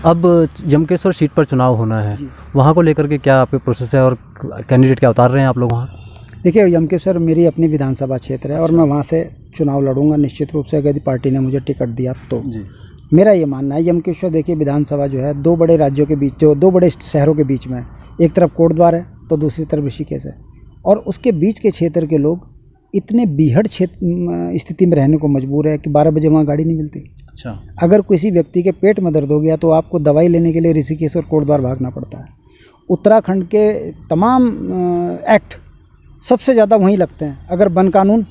अब यमकेश्वर सीट पर चुनाव होना है, वहाँ को लेकर के क्या आपके प्रोसेस है और कैंडिडेट क्या उतार रहे हैं आप लोग वहाँ? देखिए, यमकेश्वर मेरी अपनी विधानसभा क्षेत्र है और मैं वहाँ से चुनाव लड़ूंगा निश्चित रूप से, अगर पार्टी ने मुझे टिकट दिया तो। मेरा ये मानना है, यमकेश्वर देखिए विधानसभा जो है 2 बड़े राज्यों के बीच, जो 2 बड़े शहरों के बीच में है, एक तरफ कोटद्वार है तो दूसरी तरफ ऋषिकेश है, और उसके बीच के क्षेत्र के लोग इतने बीहड़ स्थिति में रहने को मजबूर है कि 12 बजे वहाँ गाड़ी नहीं मिलती। अच्छा। अगर किसी व्यक्ति के पेट में दर्द हो गया तो आपको दवाई लेने के लिए ऋषिकेश और कोटद्वार भागना पड़ता है। उत्तराखंड के तमाम एक्ट सबसे ज़्यादा वहीं लगते हैं। अगर वन कानून,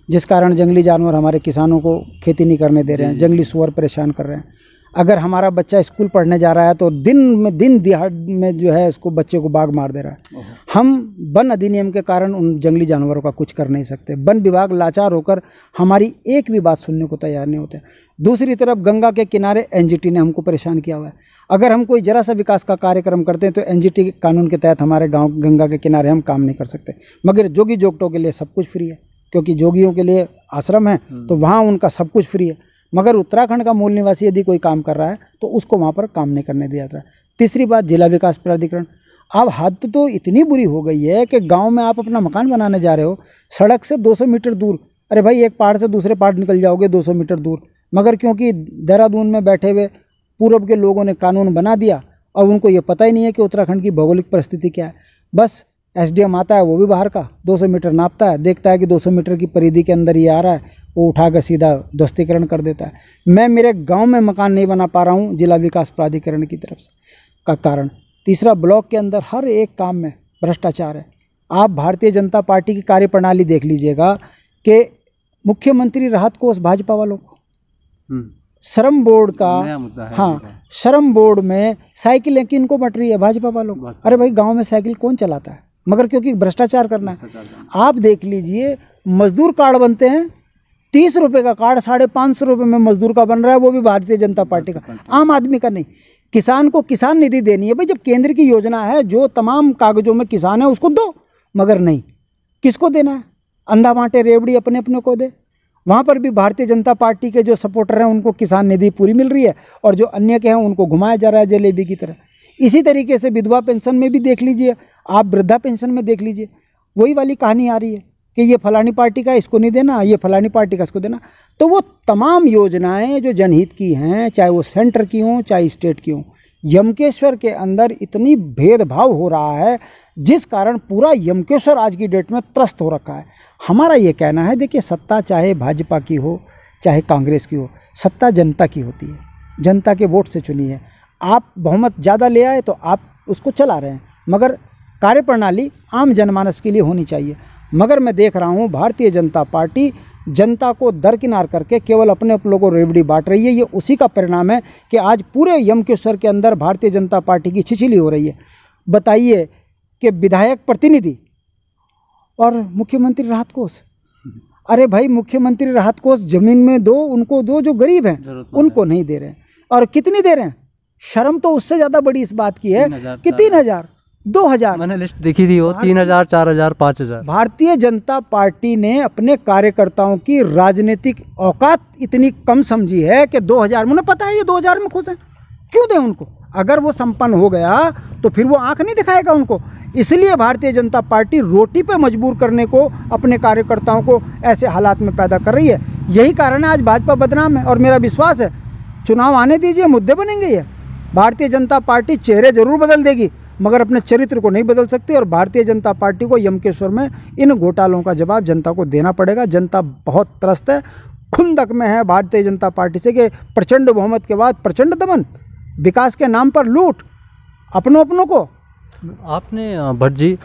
जिस कारण जंगली जानवर हमारे किसानों को खेती नहीं करने दे रहे हैं, जंगली सुअर परेशान कर रहे हैं। अगर हमारा बच्चा स्कूल पढ़ने जा रहा है तो दिन दिहाड़ में जो है उसको बच्चे को बाघ मार दे रहा है। हम वन अधिनियम के कारण उन जंगली जानवरों का कुछ कर नहीं सकते। वन विभाग लाचार होकर हमारी एक भी बात सुनने को तैयार नहीं होते। दूसरी तरफ गंगा के किनारे एनजीटी ने हमको परेशान किया हुआ है। अगर हम कोई जरा सा विकास का कार्यक्रम करते हैं तो एनजीटी कानून के तहत हमारे गाँव गंगा के किनारे हम काम नहीं कर सकते। मगर जोगी जोगटों के लिए सब कुछ फ्री है, क्योंकि जोगियों के लिए आश्रम है तो वहाँ उनका सब कुछ फ्री है। मगर उत्तराखंड का मूल निवासी यदि कोई काम कर रहा है तो उसको वहाँ पर काम नहीं करने दिया जाता है। तीसरी बात, जिला विकास प्राधिकरण। अब हद तो इतनी बुरी हो गई है कि गांव में आप अपना मकान बनाने जा रहे हो, सड़क से 200 मीटर दूर, अरे भाई एक पहाड़ से दूसरे पहाड़ निकल जाओगे 200 मीटर दूर। मगर क्योंकि देहरादून में बैठे हुए पूर्व के लोगों ने कानून बना दिया और उनको ये पता ही नहीं है कि उत्तराखंड की भौगोलिक परिस्थिति क्या है। बस एसडीएम आता है, वो भी बाहर का 200 मीटर नापता है, देखता है कि 200 मीटर की परिधि के अंदर ये आ रहा है, वो उठाकर सीधा ध्वस्तीकरण कर देता है। मैं मेरे गांव में मकान नहीं बना पा रहा हूं जिला विकास प्राधिकरण की तरफ से का कारण। तीसरा, ब्लॉक के अंदर हर एक काम में भ्रष्टाचार है। आप भारतीय जनता पार्टी की कार्यप्रणाली देख लीजिएगा कि मुख्यमंत्री राहत कोष भाजपा वालों को, श्रम बोर्ड का, हाँ श्रम बोर्ड में साइकिलें किनको बट रही है, भाजपा वालों को। अरे भाई गाँव में साइकिल कौन चलाता है? मगर क्योंकि भ्रष्टाचार करना है। आप देख लीजिए, मजदूर कार्ड बनते हैं, 30 रुपये का कार्ड 550 रुपये में मजदूर का बन रहा है, वो भी भारतीय जनता पार्टी का, आम आदमी का नहीं। किसान को किसान निधि देनी है भाई, जब केंद्र की योजना है, जो तमाम कागजों में किसान है उसको दो। मगर नहीं, किसको देना है? अंधा बांटे रेवड़ी अपने अपने को दे। वहाँ पर भी भारतीय जनता पार्टी के जो सपोर्टर हैं उनको किसान निधि पूरी मिल रही है और जो अन्य के हैं उनको घुमाया जा रहा है जलेबी की तरह। इसी तरीके से विधवा पेंशन में भी देख लीजिए, आप वृद्धा पेंशन में देख लीजिए, वही वाली कहानी आ रही है कि ये फलानी पार्टी का इसको नहीं देना, ये फलानी पार्टी का इसको देना। तो वो तमाम योजनाएं जो जनहित की हैं, चाहे वो सेंटर की हों चाहे स्टेट की हों, यमकेश्वर के अंदर इतनी भेदभाव हो रहा है जिस कारण पूरा यमकेश्वर आज की डेट में त्रस्त हो रखा है। हमारा ये कहना है, देखिए सत्ता चाहे भाजपा की हो चाहे कांग्रेस की हो, सत्ता जनता की होती है, जनता के वोट से चुनी है। आप बहुमत ज़्यादा ले आए तो आप उसको चला रहे हैं, मगर कार्यप्रणाली आम जनमानस के लिए होनी चाहिए। मगर मैं देख रहा हूँ भारतीय जनता पार्टी जनता को दरकिनार करके केवल अपने लोगों को रेवड़ी बांट रही है। ये उसी का परिणाम है कि आज पूरे यमकेश्वर के अंदर भारतीय जनता पार्टी की छिछली हो रही है। बताइए कि विधायक प्रतिनिधि और मुख्यमंत्री राहत कोष, अरे भाई मुख्यमंत्री राहत कोष जमीन में दो, उनको दो जो गरीब हैं, उनको नहीं दे रहे हैं। और कितनी दे रहे हैं? शर्म तो उससे ज़्यादा बड़ी इस बात की है कि 3000 2000, मैंने लिस्ट देखी थी, वो 3000 4000 5000। भारतीय जनता पार्टी ने अपने कार्यकर्ताओं की राजनीतिक औकात इतनी कम समझी है कि 2000, मुझे पता है ये 2000 में खुश हैं, क्यों दें उनको? अगर वो संपन्न हो गया तो फिर वो आंख नहीं दिखाएगा उनको। इसलिए भारतीय जनता पार्टी रोटी पे मजबूर करने को अपने कार्यकर्ताओं को ऐसे हालात में पैदा कर रही है। यही कारण है आज भाजपा बदनाम है। और मेरा विश्वास है चुनाव आने दीजिए, मुद्दे बनेंगे ये। भारतीय जनता पार्टी चेहरे जरूर बदल देगी मगर अपने चरित्र को नहीं बदल सकती। और भारतीय जनता पार्टी को यमकेश्वर में इन घोटालों का जवाब जनता को देना पड़ेगा। जनता बहुत त्रस्त है, खुंदक में है भारतीय जनता पार्टी से कि प्रचंड बहुमत के बाद प्रचंड दमन, विकास के नाम पर लूट, अपनों को। आपने भट्ट जी